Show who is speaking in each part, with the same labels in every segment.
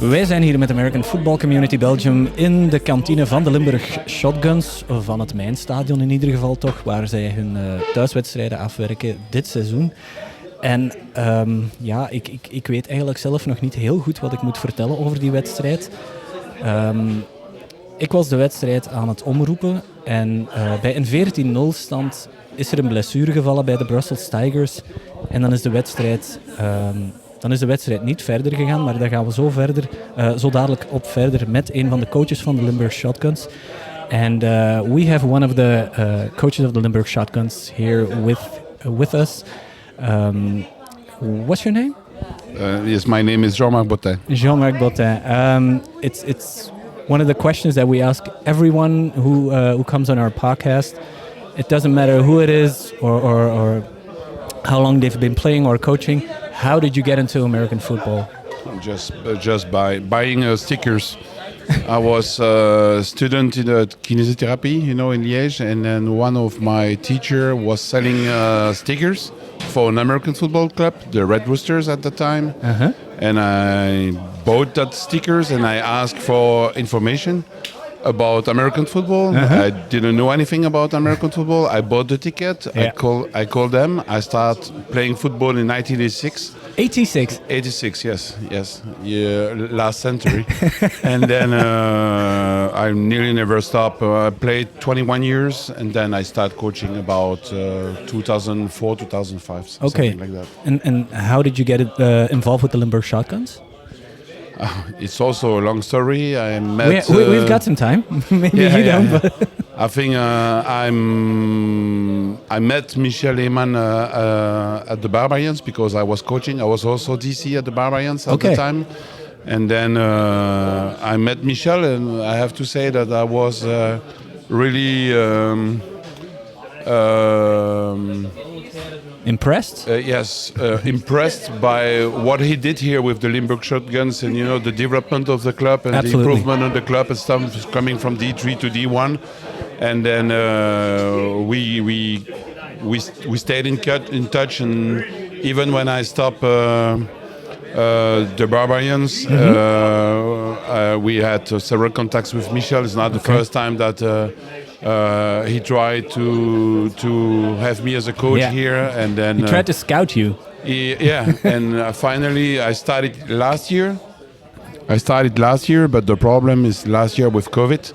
Speaker 1: Wij zijn hier met American Football Community Belgium in de kantine van de Limburg Shotguns, van het Mijnstadion in ieder geval toch, waar zij hun thuiswedstrijden afwerken dit seizoen. En ik weet eigenlijk zelf nog niet heel goed wat ik moet vertellen over die wedstrijd. Ik was de wedstrijd aan het omroepen en bij een 14-0 stand is er een blessure gevallen bij de Brussels Tigers. En dan is de wedstrijd niet verder gegaan, maar daar gaan we zo dadelijk op verder met een van de coaches van de Limburg Shotguns. And we have one of the coaches of the Limburg Shotguns here with us. What's your name?
Speaker 2: Yes, my name is Jean-Marc Bottin.
Speaker 1: Jean-Marc Bottin. It's one of the questions that we ask everyone who comes on our podcast. It doesn't matter who it is or how long they've been playing or coaching. How did you get into American football?
Speaker 2: Just by buying stickers. I was a student in kinesiotherapy, in Liège, and then one of my teacher was selling stickers for an American football club, the Red Roosters at the time.
Speaker 1: Uh-huh.
Speaker 2: And I bought that stickers and I asked for information about American football.
Speaker 1: Uh-huh.
Speaker 2: I didn't know anything about American football. I bought the ticket.
Speaker 1: Yeah.
Speaker 2: I called them. I started playing football in 1986.
Speaker 1: 86?
Speaker 2: 86, yes. Yeah, last century. And then I nearly never stopped. I played 21 years and then I started coaching about 2004, 2005, something like that.
Speaker 1: And how did you get involved with the Limburg Shotguns?
Speaker 2: It's also a long story. I met.
Speaker 1: We've got some time. Maybe you don't.
Speaker 2: Yeah.
Speaker 1: But
Speaker 2: I think I met Michel Lehmann at the Barbarians because I was coaching. I was also DC at the Barbarians at the time. And then I met Michel, and I have to say that I was really
Speaker 1: impressed?
Speaker 2: Yes, impressed by what he did here with the Limburg Shotguns and the development of the club and
Speaker 1: Absolutely.
Speaker 2: the improvement of the club and stuff coming from D3 to D1, and then we stayed in touch, and even when I stopped the Barbarians, we had several contacts with Michel. It's not the first time that he tried to have me as a coach here, and then
Speaker 1: he tried to scout you.
Speaker 2: And finally I started last year, but the problem is last year with COVID,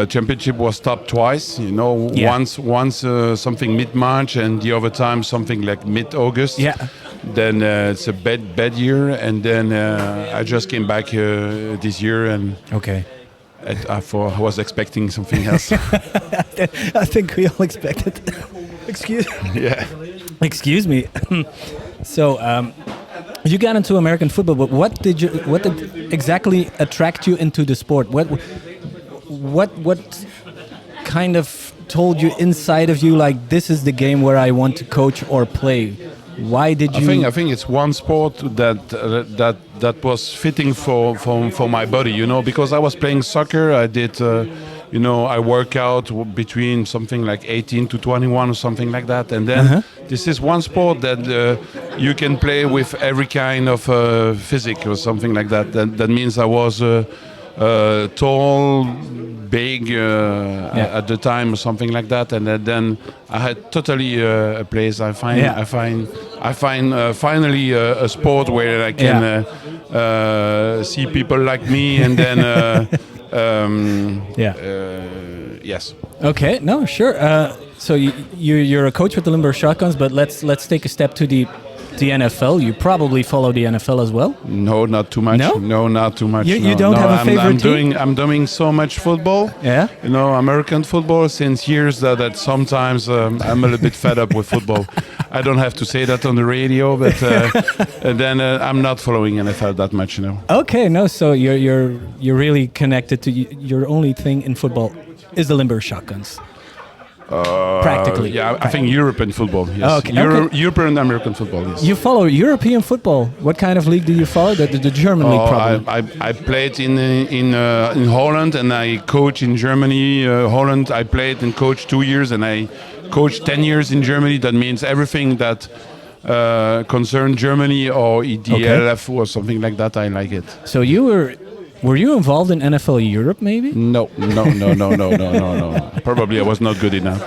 Speaker 2: championship was stopped twice. Once something mid-March, and the other time something like mid-August.
Speaker 1: Yeah.
Speaker 2: Then it's a bad year, and then I just came back this year, and I was expecting something else.
Speaker 1: I think we all expected. Excuse me. So you got into American football, but what did exactly attract you into the sport? What kind of told you inside of you, like, this is the game where I want to coach or play? Why did you?
Speaker 2: I think it's one sport that was fitting for my body, because I was playing soccer. I did, I work out between something like 18 to 21 or something like that. And then this is one sport that you can play with every kind of physique or something like that. That means I was tall, big at the time or something like that, and then I had totally a place. I find finally a sport where I can see people like me, and then yes.
Speaker 1: Okay, no, sure. So you're a coach with the Limburg Shotguns, but let's take a step to the NFL. You probably follow the NFL as well?
Speaker 2: No, not too much.
Speaker 1: No,
Speaker 2: not too much.
Speaker 1: You don't have a favorite team?
Speaker 2: I'm doing so much football.
Speaker 1: Yeah.
Speaker 2: American football since years that sometimes I'm a little bit fed up with football. I don't have to say that on the radio, but then I'm not following NFL that much.
Speaker 1: Okay, no. So you're really connected to your only thing in football is the Limburg Shotguns. Practically.
Speaker 2: Yeah, I think European football, yes.
Speaker 1: Okay.
Speaker 2: European and American football, yes.
Speaker 1: You follow European football. What kind of league do you follow? The German league, probably.
Speaker 2: I played in Holland, and I coach in Germany. Holland, I played and coached 2 years, and I coached 10 years in Germany. That means everything that concern Germany or the
Speaker 1: Okay.
Speaker 2: LF or something like that, I like it.
Speaker 1: So were you involved in NFL Europe maybe?
Speaker 2: No. Probably I was not good enough.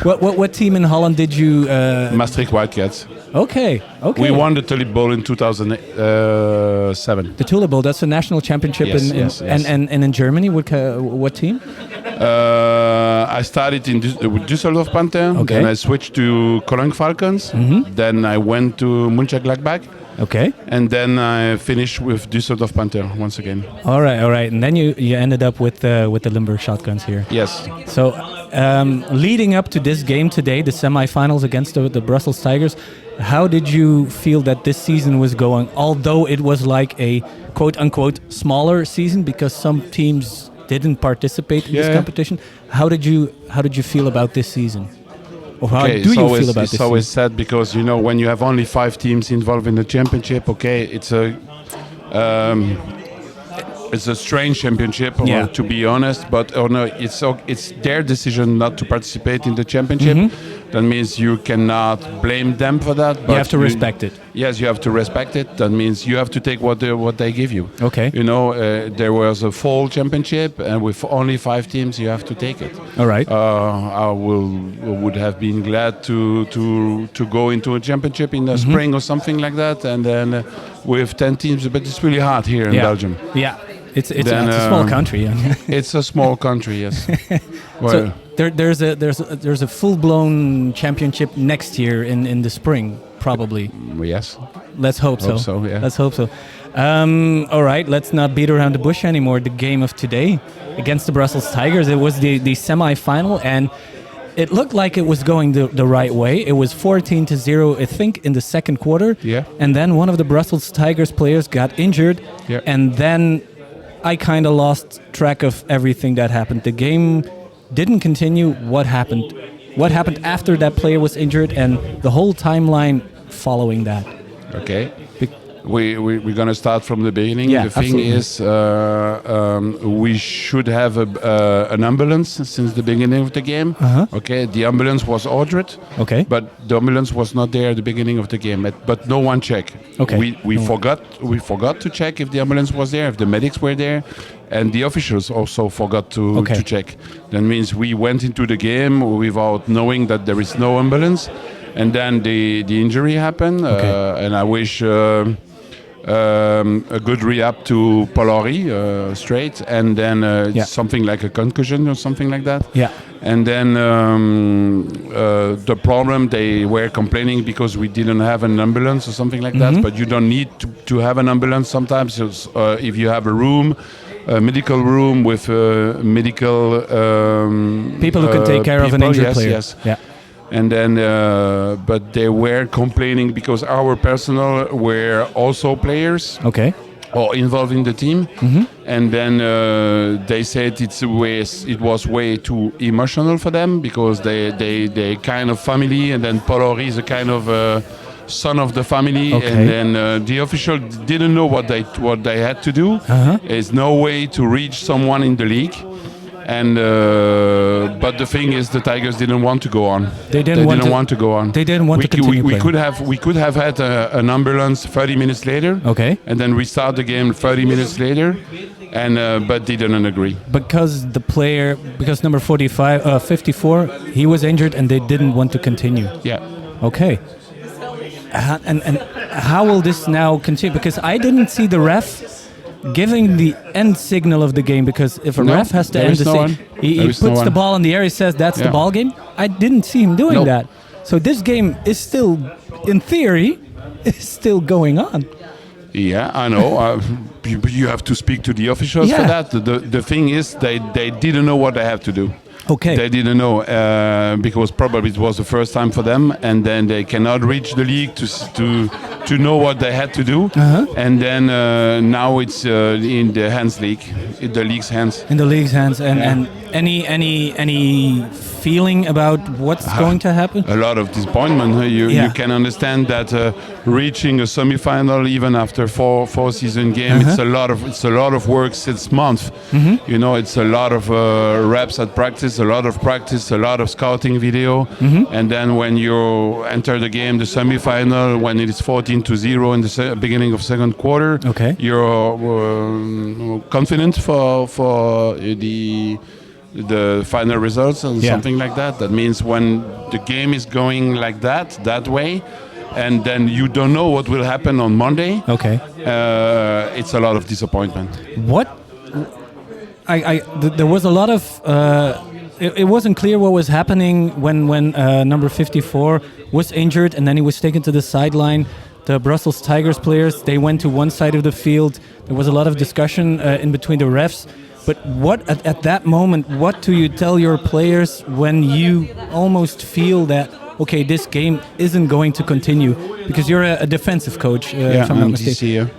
Speaker 1: What team in Holland did you?
Speaker 2: Maastricht Wildcats.
Speaker 1: Okay.
Speaker 2: We won the Tulip Bowl in 2007.
Speaker 1: The Tulip Bowl. That's a national championship
Speaker 2: Yes,
Speaker 1: in
Speaker 2: yes.
Speaker 1: and in Germany. What team?
Speaker 2: I started in with Düsseldorf Panther.
Speaker 1: Okay.
Speaker 2: Then I switched to Cologne Falcons. Then I went to Mönchengladbach.
Speaker 1: Okay.
Speaker 2: And then I finished with Düsseldorf Panther once again.
Speaker 1: All right. And then you ended up with the Limburg Shotguns here.
Speaker 2: Yes.
Speaker 1: So leading up to this game today, the semifinals against the Brussels Tigers, how did you feel that this season was going? Although it was like a quote-unquote smaller season because some teams didn't participate in this competition. How did you feel about this season? Or how do you feel about this
Speaker 2: It's always sad because, when you have only 5 teams involved in the championship, it's a strange championship, to be honest. But it's their decision not to participate in the championship. That means you cannot blame them for that. But
Speaker 1: you have to respect it.
Speaker 2: Yes, you have to respect it. That means you have to take what they give you.
Speaker 1: Okay.
Speaker 2: There was a fall championship, and with only 5 teams, you have to take it.
Speaker 1: All right.
Speaker 2: I would have been glad to go into a championship in the spring or something like that, and then with 10 teams. But it's really hard here in Belgium.
Speaker 1: Yeah. It's a small country.
Speaker 2: It's a small country, yes. Well,
Speaker 1: so there's a full-blown championship next year in the spring, probably.
Speaker 2: Yes.
Speaker 1: Let's hope so.
Speaker 2: Yeah.
Speaker 1: Let's hope so. All right, let's not beat around the bush anymore. The game of today against the Brussels Tigers, it was the semi-final, and it looked like it was going the right way. It was 14-0, I think, in the second quarter.
Speaker 2: Yeah.
Speaker 1: And then one of the Brussels Tigers players got injured, and then I kind of lost track of everything that happened. The game didn't continue. What happened? What happened after that player was injured and the whole timeline following that?
Speaker 2: Okay. We're going to start from the beginning.
Speaker 1: Yeah,
Speaker 2: the thing is, we should have an ambulance since the beginning of the game. Okay, the ambulance was ordered.
Speaker 1: Okay.
Speaker 2: But the ambulance was not there at the beginning of the game. But no one checked.
Speaker 1: Okay.
Speaker 2: We forgot to check if the ambulance was there, if the medics were there, and the officials also forgot to check. That means we went into the game without knowing that there is no ambulance, and then the injury happened. And I wish. A good rehab to Polari straight, and then something like a concussion or something like that.
Speaker 1: Yeah.
Speaker 2: And then the problem, they were complaining because we didn't have an ambulance or something like that. But you don't need to have an ambulance sometimes. If you have a room, a medical room with medical
Speaker 1: people who can take care of an injured player.
Speaker 2: Yes.
Speaker 1: Yeah.
Speaker 2: And then, but they were complaining because our personnel were also players.
Speaker 1: Okay.
Speaker 2: Or involved in the team. And then they said it was way too emotional for them because they kind of family, and then Polori is a kind of son of the family, and then the official didn't know what they had to do. There's no way to reach someone in the league. And but the thing is, the Tigers didn't want to go on. They didn't want to go on.
Speaker 1: They didn't want to continue playing.
Speaker 2: We could have had an ambulance 30 minutes later.
Speaker 1: Okay.
Speaker 2: And then restart the game 30 minutes later, and but they didn't agree.
Speaker 1: Because number 54, he was injured, and they didn't want to continue.
Speaker 2: Yeah.
Speaker 1: Okay. And how will this now continue? Because I didn't see the ref giving the end signal of the game, because if a ref has to end the game, he puts the ball in the air, he says that's the ball game. I didn't see him doing that. So this game is still, in theory, is still going on.
Speaker 2: Yeah, I know. You have to speak to the officials for that. The thing is, they didn't know what they have to do.
Speaker 1: Okay.
Speaker 2: They didn't know because probably it was the first time for them, and then they cannot reach the league to know what they had to do. And then now it's in the hands league, in the league's hands.
Speaker 1: In the league's hands, and any feeling about what's going to happen?
Speaker 2: A lot of disappointment. You can understand that reaching a semi-final even after four season game, it's a lot of work 6 months. You know, it's a lot of reps at practice, a lot of scouting video, and then when you enter the game, the semi-final, when it is 14-0 in the beginning of second quarter, you're confident for the final results and something like that. That means when the game is going like that way, and then you don't know what will happen on Monday. It's a lot of disappointment.
Speaker 1: There was a lot of. It wasn't clear what was happening when number 54 was injured, and then he was taken to the sideline. The Brussels Tigers players, they went to one side of the field. There was a lot of discussion in between the refs. But what at that moment, what do you tell your players when you almost feel that, okay, this game isn't going to continue? Because you're a defensive coach, if I'm not mistaken.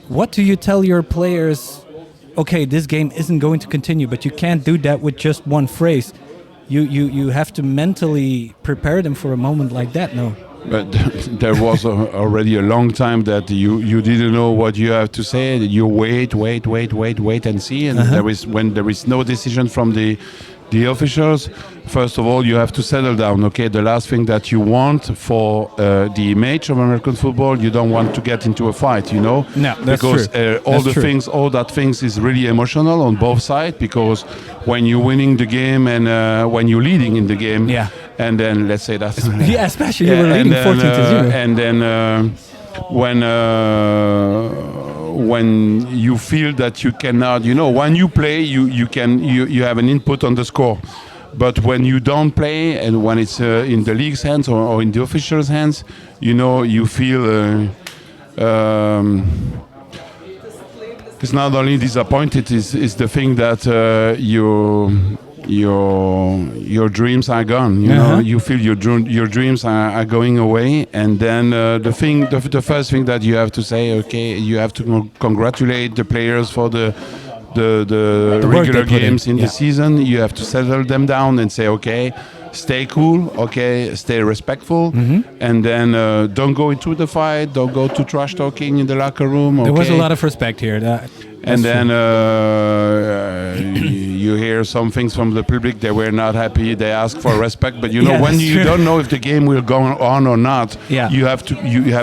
Speaker 1: What do you tell your players? Okay, this game isn't going to continue, but you can't do that with just one phrase. You have to mentally prepare them for a moment like that, no?
Speaker 2: But there was already a long time that you didn't know what you have to say. You wait and see. And when there is no decision from the officials, first of all, you have to settle down. Okay, the last thing that you want for the image of American football, you don't want to get into a fight. You know,
Speaker 1: no, that's
Speaker 2: because
Speaker 1: true.
Speaker 2: all that things is really emotional on both sides. Because when you're winning the game and when you're leading in the game, and then let's say that,
Speaker 1: especially you were leading 14-0,
Speaker 2: and then when you feel that you cannot, you know, when you play, you have an input on the score. But when you don't play, and when it's in the league's hands or in the officials' hands, you know, you feel it's not only disappointed, it's the thing that your dreams are gone. You know, you feel your dreams are going away, and then the first thing that you have to say, okay, you have to congratulate the players for the regular games in the season. You have to settle them down and say, okay, stay cool, okay, stay respectful, and then don't go into the fight, don't go to trash talking in the locker room. Okay?
Speaker 1: There was a lot of respect here.
Speaker 2: And then you hear some things from the public. They were not happy. They ask for respect, but you know, when you don't know if the game will go on or not, you have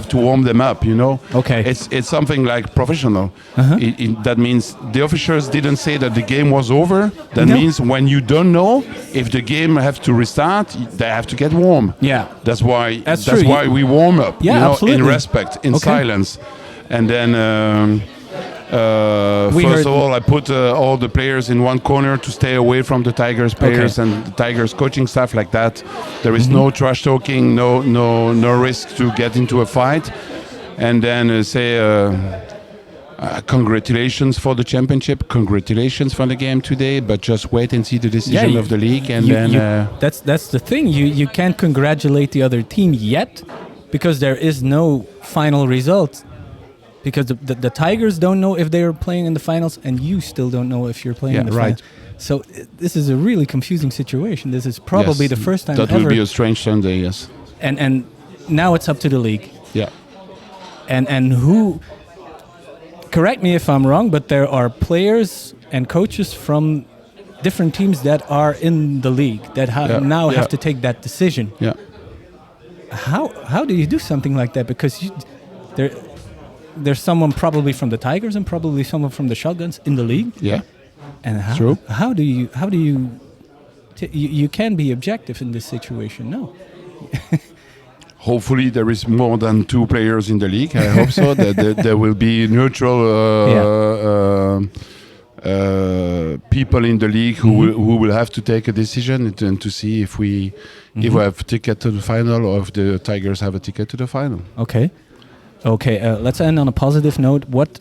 Speaker 2: to warm them up. You know, it's something like professional. That means the officials didn't say that the game was over. That means when you don't know if the game have to restart, they have to get warm. That's why we warm up. You know, in respect, in silence, and then. First of all, I put all the players in one corner to stay away from the Tigers players and the Tigers coaching staff like that. There is no trash talking, no risk to get into a fight, and then say congratulations for the championship, congratulations for the game today, but just wait and see the decision of the league, and
Speaker 1: that's the thing. You can't congratulate the other team yet because there is no final result. Because the Tigers don't know if they are playing in the finals, and you still don't know if you're playing in the finals. So this is a really confusing situation. This is probably the first time
Speaker 2: that
Speaker 1: ever.
Speaker 2: Will be a strange Sunday, yes.
Speaker 1: And now it's up to the league.
Speaker 2: Yeah.
Speaker 1: And who? Correct me if I'm wrong, but there are players and coaches from different teams that are in the league that have to take that decision.
Speaker 2: Yeah.
Speaker 1: How do you do something like that? Because there's someone probably from the Tigers and probably someone from the Shotguns in the league.
Speaker 2: Yeah.
Speaker 1: And how do you you can be objective in this situation? No.
Speaker 2: Hopefully there is more than 2 players in the league. I hope so. That there will be neutral people in the league who will have to take a decision and to see if we have a ticket to the final or if the Tigers have a ticket to the final.
Speaker 1: Okay, let's end on a positive note. What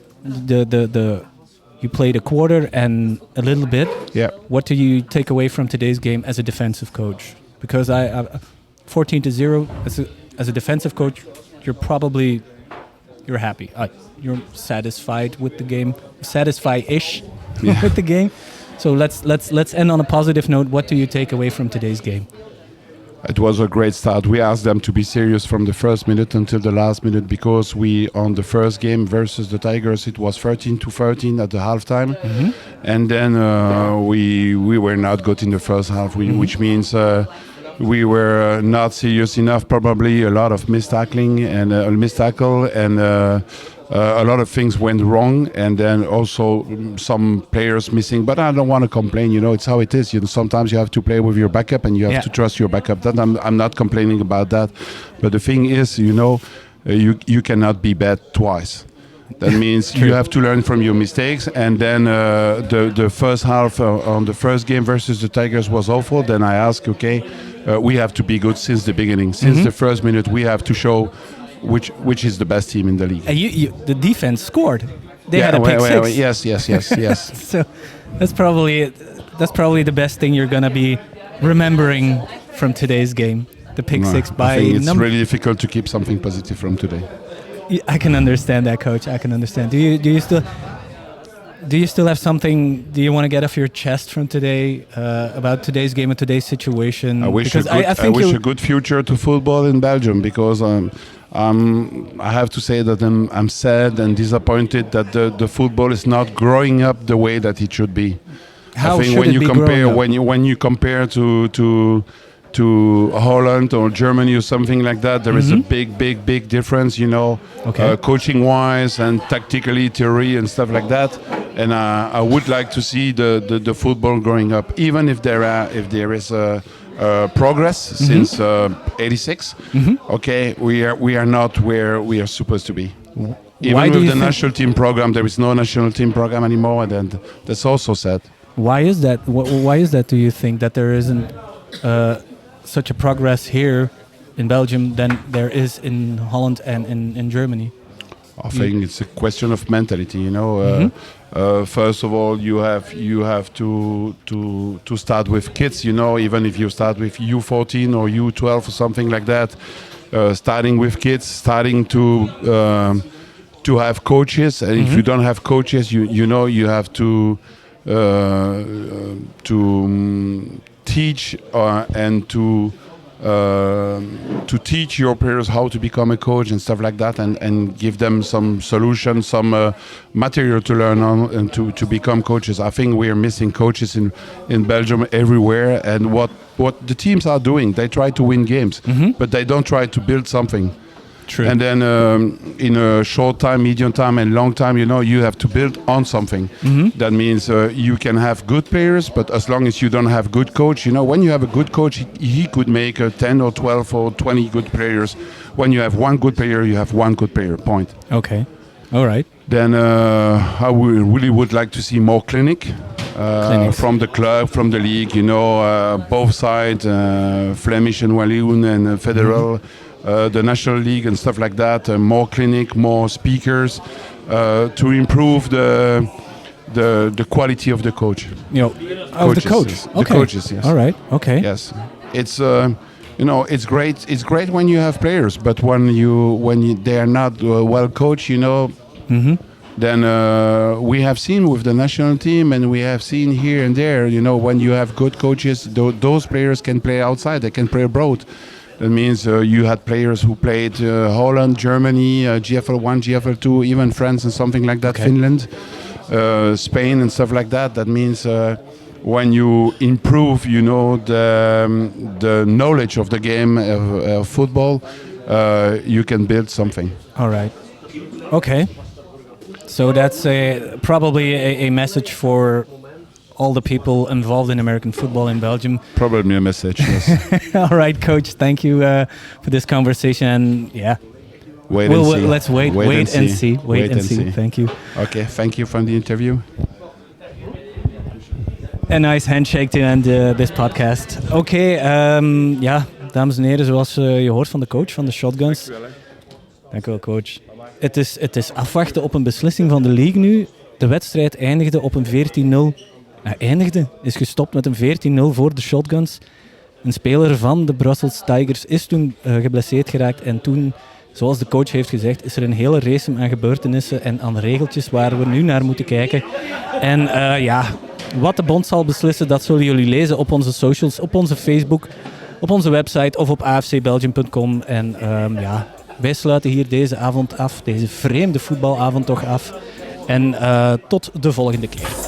Speaker 1: you played a quarter and a little bit.
Speaker 2: Yeah.
Speaker 1: What do you take away from today's game as a defensive coach? Because I 14-0 as a defensive coach, you're probably you're happy. You're satisfied with the game, satisfied-ish with the game. So let's end on a positive note. What do you take away from today's game?
Speaker 2: It was a great start. We asked them to be serious from the first minute until the last minute, because we, on the first game versus the Tigers, it was 13-13 at the halftime. And then we were not good in the first half, which means we were not serious enough, probably a lot of missed tackle, and a lot of things went wrong, and then also some players missing. But I don't want to complain. It's how it is. Sometimes you have to play with your backup, and you have to trust your backup. That I'm not complaining about that. But the thing is, you cannot be bad twice. That means you have to learn from your mistakes. And then the first half on the first game versus the Tigers was awful. Then I asked, we have to be good since the beginning. Since the first minute, we have to show which is the best team in the league.
Speaker 1: And the defense scored. They had a pick six.
Speaker 2: Yes.
Speaker 1: So that's probably the best thing you're gonna be remembering from today's game. The pick six by.
Speaker 2: I think it's really difficult to keep something positive from today.
Speaker 1: I can understand that, Coach. I can understand. Do you still have something? Do you want to get off your chest from today about today's game and today's situation?
Speaker 2: I wish a good future to football in Belgium, because I have to say that I'm sad and disappointed that the football is not growing up the way that it should be.
Speaker 1: How
Speaker 2: I think
Speaker 1: should
Speaker 2: when
Speaker 1: it
Speaker 2: you
Speaker 1: be
Speaker 2: compare
Speaker 1: growing up?
Speaker 2: when you compare to Holland or Germany or something like that, there is a big difference, coaching wise and tactically, theory and stuff like that. And I would like to see the football growing up, even if there is progress since '86. Okay, we are not where we are supposed to be. Even with the national team program, there is no national team program anymore, and that's also sad.
Speaker 1: Why is that? Why is that? Do you think that there isn't such a progress here in Belgium than there is in Holland and in Germany?
Speaker 2: I think it's a question of mentality. First of all, you have to start with kids. Even if you start with U14 or U12 or something like that, starting with kids, starting to have coaches. And if you don't have coaches, you have to teach and to teach your players how to become a coach and stuff like that, and give them some solutions, some material to learn on and to become coaches. I think we are missing coaches in Belgium everywhere, and what the teams are doing, they try to win games, but they don't try to build something.
Speaker 1: True.
Speaker 2: And then in a short time, medium time, and long time, you have to build on something. That means you can have good players, but as long as you don't have good coach, when you have a good coach, he could make 10 or 12 or 20 good players. When you have one good player, you have one good player, point.
Speaker 1: Okay. All right.
Speaker 2: Then I really would like to see more clinics from the club, from the league, both sides, Flemish and Walloon and Federal. The National League and stuff like that, more clinic, more speakers, to improve the quality of the coach.
Speaker 1: Of the coach.
Speaker 2: Yes.
Speaker 1: Okay.
Speaker 2: The coaches, yes.
Speaker 1: All right. Okay.
Speaker 2: Yes, it's it's great. It's great when you have players, but when they are not well coached, then we have seen with the national team, and we have seen here and there. When you have good coaches, those players can play outside. They can play abroad. That means you had players who played Holland, Germany, GFL 1, GFL 2, even France and something like that, Finland, Spain and stuff like that. That means when you improve, the knowledge of the game of football, you can build something.
Speaker 1: All right. Okay. So that's probably a message for all the people involved in American football in Belgium.
Speaker 2: Probably a message, yes.
Speaker 1: All right, Coach. Thank you for this conversation. And let's wait and see. Wait and see. Thank you.
Speaker 2: Okay, thank you for the interview.
Speaker 1: A nice handshake to end this podcast. Oké, dames en heren, zoals je hoort van de coach van de Shotguns. Dank u wel, coach. Het is afwachten op een beslissing van de league nu. De wedstrijd eindigde op een 14-0. Is gestopt met een 14-0 voor de Shotguns. Een speler van de Brussels Tigers is toen geblesseerd geraakt en toen zoals de coach heeft gezegd, is er een hele race aan gebeurtenissen en aan regeltjes waar we nu naar moeten kijken. En wat de bond zal beslissen, dat zullen jullie lezen op onze socials, op onze Facebook, op onze website of op afcbelgium.com. En wij sluiten hier deze avond af, deze vreemde voetbalavond toch af. En tot de volgende keer.